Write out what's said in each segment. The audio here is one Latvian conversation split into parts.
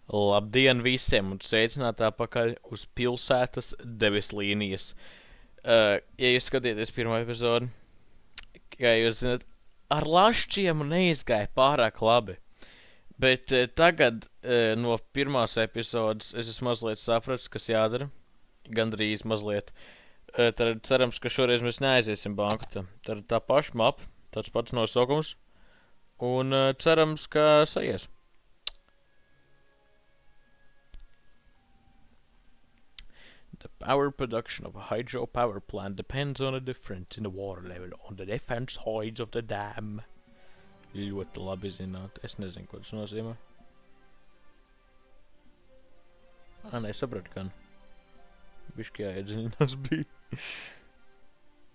Labdien visiem un sveicināti atpakaļ uz pilsētas debeslīnijas. Ja jūs skatieties pirmo epizodi, kā jūs zināt, ar lašķiem neizgāja pārāk labi. Bet tagad no pirmās epizodes es esmu mazliet sapratis, kas jādara. Gandrīz mazliet. Tad cerams, ka šoreiz mēs neaiziesim bankrota. Tad tā paša mapa, tāds pats nosaukums. Un cerams, ka sajies. The power production of a hydropower plant depends on a difference in the water level on the different sides of the dam. Ļoti labi zināt. Es nezinu, ko tas nozīmē. Nē, sapratu, ka bišķi jāiedziļinās bija.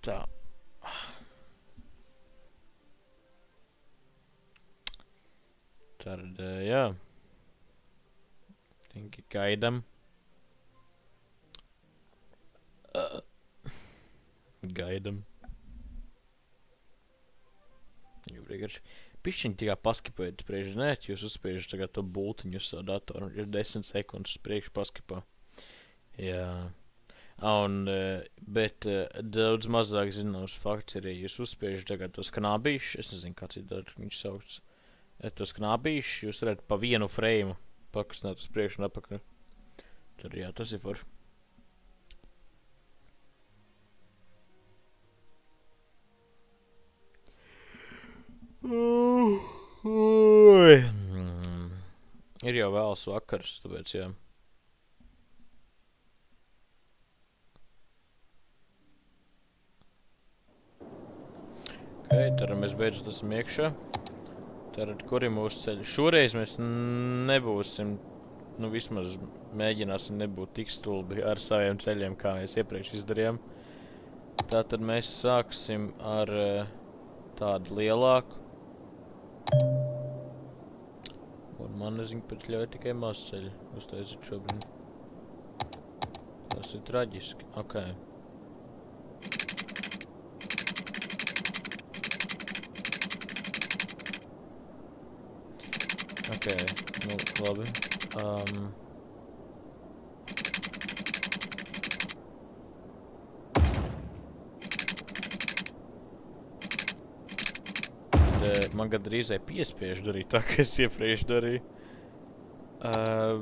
Tā. Tad, jā. Tinki gaidam. Gaidam. Vienkārši pišķiņi tikai paskipējot priekš, ne? Jūs uzspiežat tagad to bultiņu uz savu datoru. Ir 10 sekundes priekš paskipā. Jā. Bet daudz mazāk zināms fakts ir, ja jūs uzspiežat tagad tos knābīšus, es nezinu, kā citādi viņš saukts. Tos knābīšus jūs varat pa vienu frame pakustināt uz priekšu un atpakaļ. Tad jā, tas ir forši. Ir jau vēls vakars, tāpēc jā. Tad mēs beidzot esam iekšā. Tad kur ir mūsu ceļi? Šoreiz mēs nebūsim, vismaz mēģināsim nebūt tik stulbi ar saviem ceļiem, kā mēs iepriekš izdarījām. Tātad mēs sāksim ar tādu lielāku. Un man, nezinu, pēc ļauj tikai maz ceļu uztaisīt šobrīd. Tas ir traģiski. Ok. Ok, labi. Man gandrīzai piespiež darīt tā, kā es iepriekš darīju.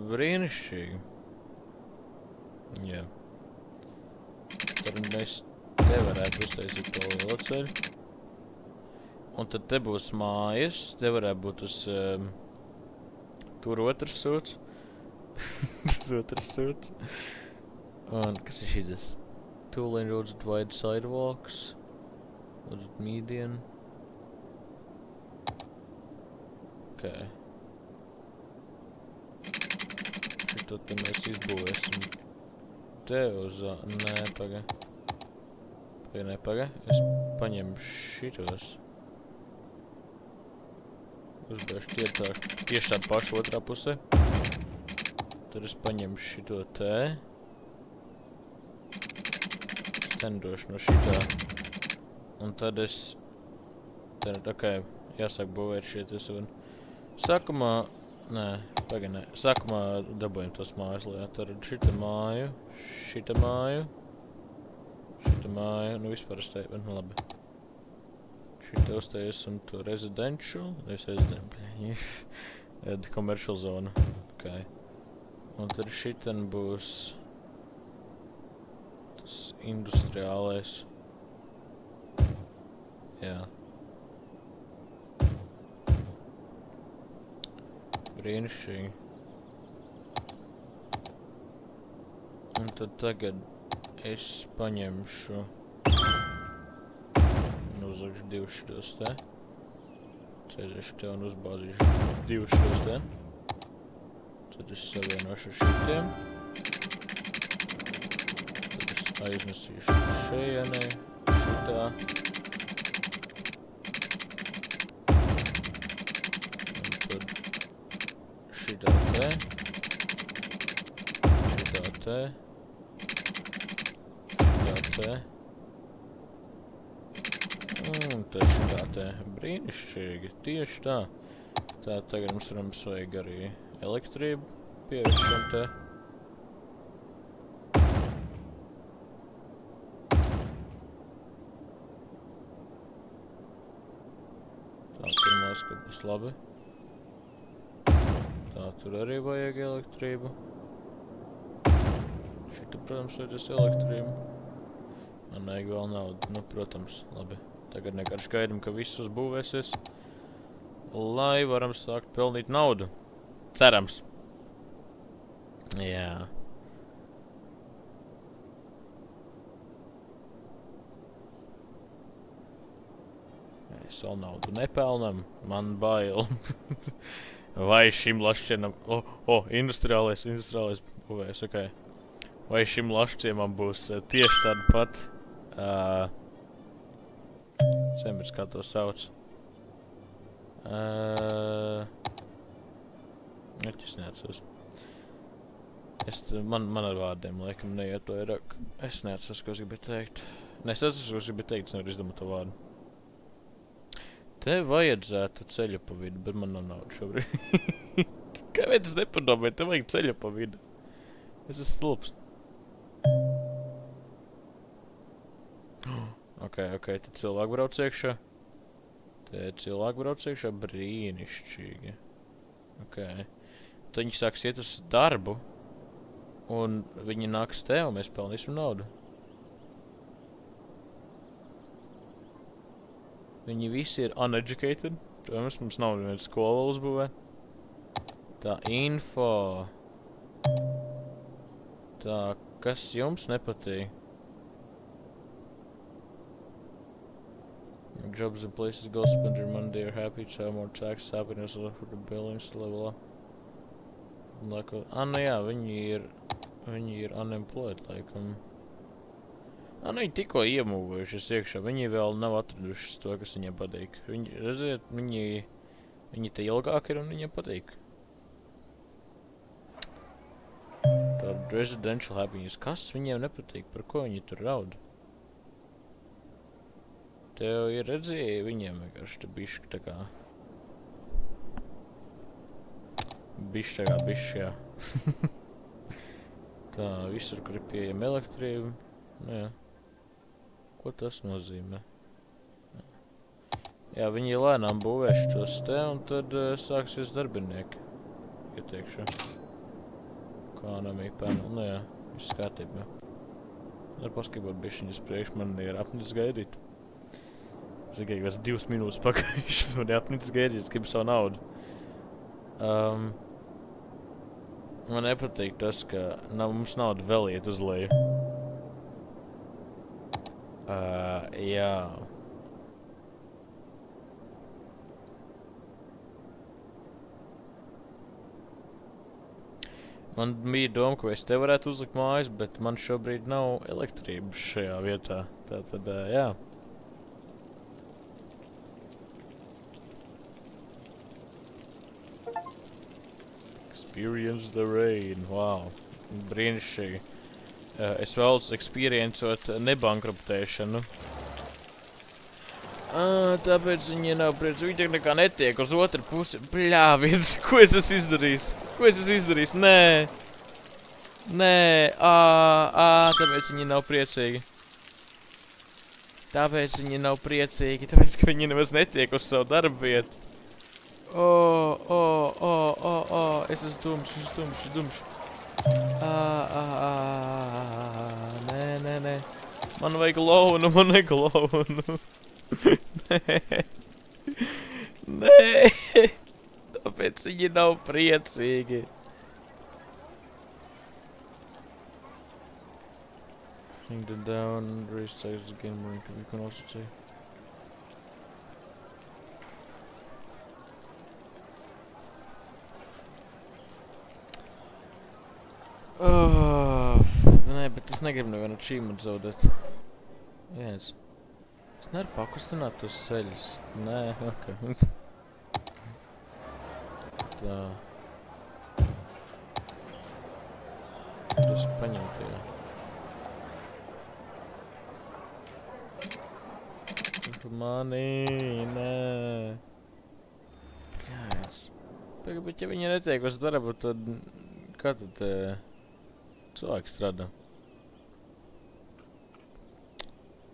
Brīnišķīgi. Jā. Tad mēs te varētu uztaisīt to lielo ceļu. Un tad te būs mājas. Te varētu būt uz... tur otrs sūds. Tas otrs sūds. Un kas ir šitas? Two lane roads with wide sidewalks. Roads with median. Ok. Šito te mēs izbūvēsim. Te uz... Nē, paga. Paga. Es paņemu šitos. Uzbēšu tieši tādu pašu otrā pusē. Tad es paņemu šito te. Stendošu no šitā. Un tad es... Tad, ok, jāsāk būvēt šitas un... Sākumā... Nē, pagaid, nē. Sākumā dabūjam tos mājas lietā. Tad šita māju, šita māju, šita māju, vispār es teiktu, labi. Šita uztaisam to residential, nevis residential, commercial zona. Ok. Un tad šitan būs tas industriālais. Jā. Brīnišķīgi. Un tad tagad es paņemšu un uzlikšu divus šitos te. Cēdēšu te un uzbāzīšu divus šitos te. Tad es savienošu šitiem. Tad es aiznesīšu šejienei, šitā. Šitā te. Šitā te. Šitā te. Un te šitā te. Brīnišķīgi. Tieši tā. Tā tagad mums varam vajag arī elektrību. pievišam te. Tā, pirmās, kad būs labi. Tā, tur arī vajag elektrību. Šita, protams, vajadzēs elektrību. Man vajag vēl naudu. Nu, protams, labi. Tagad vienkārši gaidam, ka viss uzbūvēsies. Lai varam sākt pelnīt naudu. Cerams. Jā. Mēs vēl naudu nepelnam. Man bail. Vai šim lašķienam... industriālais būvēs, ok. Vai šim lašķiemam būs tieši tāda pat... Zemers, kā to sauc. Es neatceros. Man ar vārdiem, laikam, neiet vairāk. Es neatceros, ko es gribēju teikt. Ne, es atceros, ko es gribēju teikt, es nevaru izdomāt to vārdu. Te vajadzētu ceļu pa vidu, bet man nav naudu šobrīd. Kāpēc es nepadomāju, te vajag ceļu pa vidu? Es esmu stulbs. Ok, tad cilvēki brauc iekšā. Brīnišķīgi. Ok. Tad viņi sāks iet uz darbu. Un viņi nāks te, un mēs pelnīsim naudu. Viņi visi ir uneducated. Protams, mums nav neviens skola uzbūvē. Tā, info. Tā, kas jums nepatīk? Jobs and places go spend your money, they are happy to have more tax happiness for the buildings to level up. Nu jā, viņi ir unemployed, laikam. Nu viņi tikko iemūvējušies iekšā, viņi vēl nav atradušas to, kas viņiem patīk. Redziet, viņi te ilgāk ir un viņiem patīk. Tāda residential happiness, kas viņiem nepatīk, par ko viņi tur raud? Tev ir redzēja viņiem vienkārši te bišķi tā kā... Bišķi, jā. Tā, visur, kur ir pieejama elektrība. Nu jā. Ko tas nozīmē? Jā, viņi lēnām būvēši tos te, un tad sāksies darbinieki. Ieteikšu. Economy panel, nu jā, viss kārtībā. Ar paskatīt bišķiņas priekš, man ir apnicis gaidīt. Es tikai 2 minūtes pagājuši, man ir apnicis gaidīt, es gribu savu naudu. Man nepatīk tas, ka mums nauda vēl iet uz leju. Jā. Man bija doma, ka es te varētu uzlikt mājas, bet man šobrīd nav elektrības šajā vietā. Tātad, jā. Experience the rain, wow. Brīnišķīgi. Es vēlos experiencot nebankruptēšanu. Tāpēc viņi nav priecīgi. Viņi tiek nekā netiek uz otru pusi. Bļāviens, ko es esmu izdarījis? Nē, tāpēc viņi nav priecīgi. Tāpēc, ka viņi nemaz netiek uz savu darbu vietu. Es esmu dumšs. Nē. Man vajag launu. Nē. Tāpēc viņi nav priecīgi. Bring them down, raise sizes again, more you can also say. Nē, bet es negribu nevienu achievement zaudēt. Viens. Es nevaru pakustināt tos ceļus. Nē, ok. Tā. Tas paņemt, jā. Mani, nē. Jā, bet ja viņi netiek uz darbu, tad Kā tad cilvēki strādā?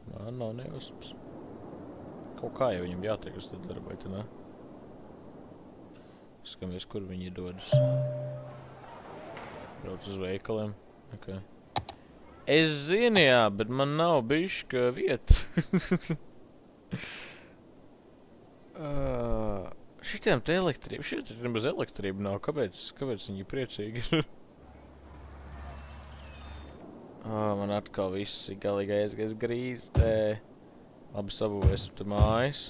Man nav nejausmas. Kaut kā jau viņam jātiek uz tad darbai, tad ne? Skamies, kur viņi dodas. Brauc uz veikaliem. Okay. Es zinu, jā, bet man nav bišķi vieta. Šitiem te elektrība. Šitiem bez elektrība nav. Kāpēc viņi ir priecīgi? Man atkal viss ir galīgi aizgais grīztē. Labi sabūvēsim te mājas.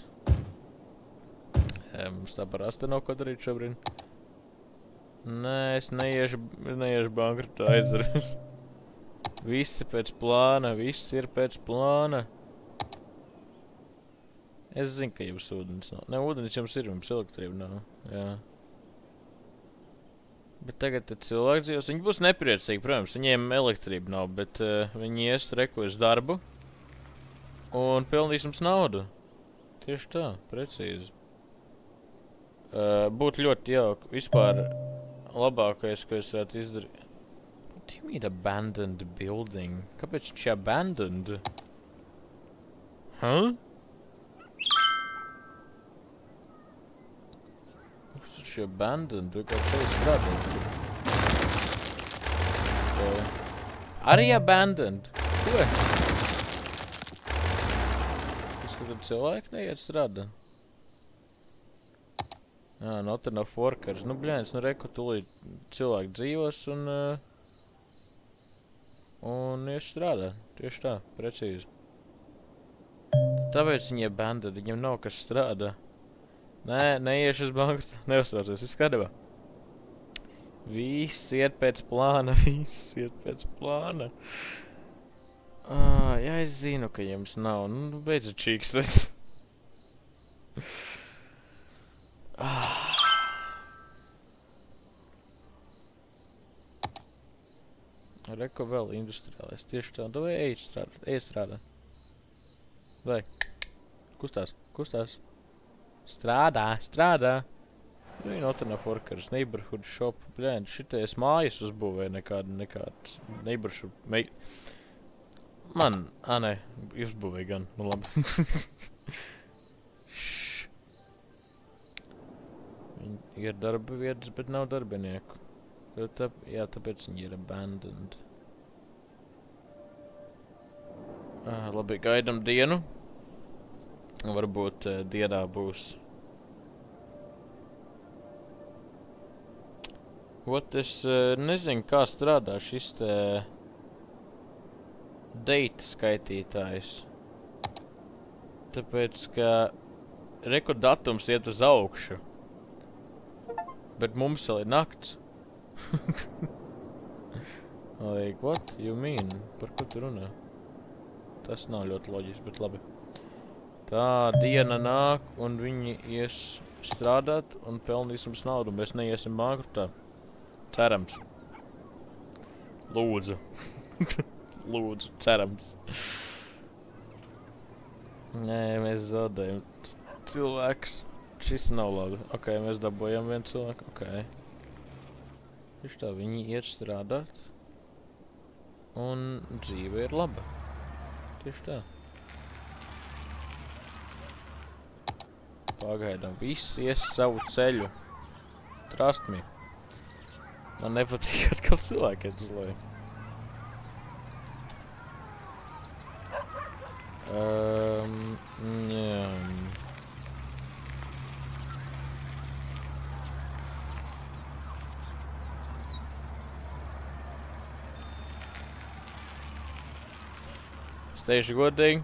Mums tā parasti nav ko darīt šobrīd. Nē, es neiešu bankrota aizarus. Viss ir pēc plāna, viss ir pēc plāna. Es zinu, ka jums ūdens nav. Ne, ūdens jums ir, mums elektrība nav. Jā. Bet tagad te cilvēki dzīvos, viņi būs nepriecīgi, protams, viņiem elektrība nav, bet viņi ies reku uz darbu un pelnīs mums naudu. Tieši tā, precīzi. Būtu ļoti jauki. Vispār labākais, ko es varētu izdarīt. What do you mean abandoned building? Kāpēc viņš ir abandoned? Huh? Viņš ir abandoned? Vai kā šeit strādāt? Arī abandoned? Ko? Es kad cilvēki neiet strādāt. Not enough workers. Nu, bļēns, nu reku tūlīt cilvēki dzīvos un ies strādā. Tieši tā, precīzi. Tāpēc viņi abandoned, viņam nav kas strādā. Nē, neiešu uz bankrota, neuztraucies, viss kārtībā. Viss iet pēc plāna, viss iet pēc plāna. Jā, es zinu, ka jums nav, nu, beidzot čīkstas. Reko vēl industriālais, tieši tā, vai ej strādāt. Vai, kustās. Strādā. Nu, not enough workers, neighborhood shop, bļēn, šitais mājas uzbūvēja nekāds neighborhood, Man, nē, uzbūvēja gan, nu labi. Viņi ir darba vietas, bet nav darbinieku. Jā, tāpēc viņi ir abandoned. Labi, gaidam dienu. Varbūt dienā būs. Es nezinu, kā strādā šis te date skaitītājs. Tāpēc, ka rekorddatums iet uz augšu. Bet mums vēl ir nakts. Like, what you mean? Par ko tu runā? Tas nav ļoti loģiski, bet labi. Tā diena nāk, un viņi ies strādāt, un pelnīs mums naudu, un mēs neiesim bankrotā. Cerams. Lūdzu. Lūdzu, cerams. Nē, mēs zaudējam cilvēks. Šis nav labi. Ok, mēs dabojam vienu cilvēku. Ok. Tieši tā, viņi iet strādāt. Un dzīve ir laba. Tieši tā. Pagaidām, viss ies savu ceļu. Trust me. Man nepatīk atkal cilvēki iet uz leju. Jā. Teikšu godīgi.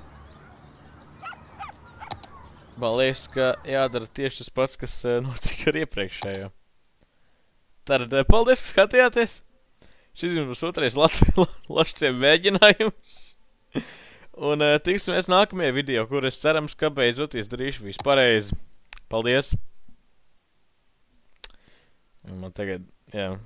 Man liekas, ka jādara tieši tas pats, kas notika ar iepriekšējo. Tad, paldies, ka skatījāties. Šis ir mums otrais Lašciem mēģinājums. Un tiksimies nākamajā video, kur es cerams, ka beidzot izdarīšu visu pareizi. Paldies. Un man tagad, jā.